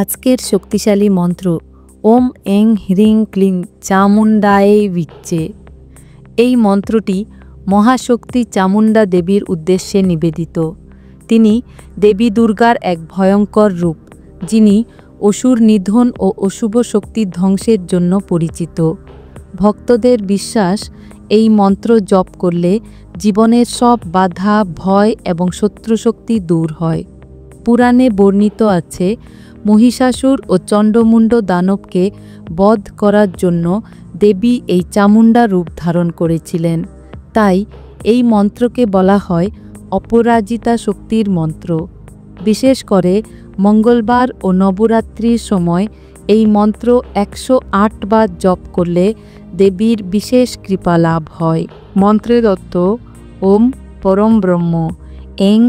আজকের শক্তিশালী মন্ত্র ওম এং হ্রিং ক্লিং চামুণ্ডায়ে বিচ্চে। এই মন্ত্রটি মহাশক্তি চামুণ্ডা দেবীর উদ্দেশ্যে নিবেদিত। তিনি দেবী দুর্গার এক ভয়ঙ্কর রূপ, যিনি অসুর নিধন ও অশুভ শক্তির ধ্বংসের জন্য পরিচিত। ভক্তদের বিশ্বাস, এই মন্ত্র জপ করলে জীবনের সব বাধা, ভয় এবং শত্রুশক্তি দূর হয়। পুরাণে বর্ণিত আছে, মহিষাসুর ও চণ্ডমুণ্ড দানবকে বধ করার জন্য দেবী এই চামুণ্ডা রূপ ধারণ করেছিলেন। তাই এই মন্ত্রকে বলা হয় অপরাজিতা শক্তির মন্ত্র। বিশেষ করে মঙ্গলবার ও নবরাত্রির সময় এই মন্ত্র 108 বার জপ করলে দেবীর বিশেষ কৃপা লাভ হয়। মন্ত্রের অর্থ ওম পরম ব্রহ্ম, এং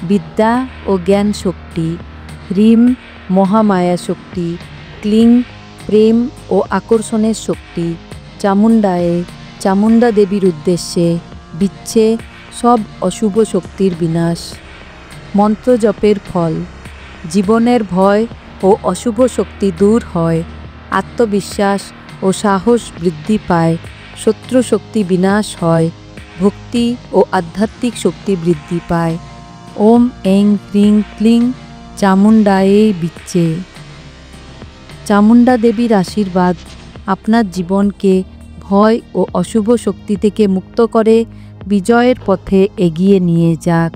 বিদ্যা ও জ্ঞান শক্তি, হ্রিম মহামায়া শক্তি, ক্লিং প্রেম ও আকর্ষণের শক্তি, চামুণ্ডায়ে চামুণ্ডা দেবীর উদ্দেশ্যে, বিচ্ছে সব অশুভ শক্তির বিনাশ। মন্ত্র জপের ফল: জীবনের ভয় ও অশুভ শক্তি দূর হয়, আত্মবিশ্বাস ও সাহস বৃদ্ধি পায়, শত্রু শক্তি বিনাশ হয়, ভক্তি ও আধ্যাত্মিক শক্তি বৃদ্ধি পায়। ওম এং হ্রিং ক্লিং চামুণ্ডায়ে বিচ্চে। চামুণ্ডা দেবীর আশীর্বাদ আপনার জীবনকে ভয় ও অশুভ শক্তি থেকে মুক্ত করে বিজয়ের পথে এগিয়ে নিয়ে যাক।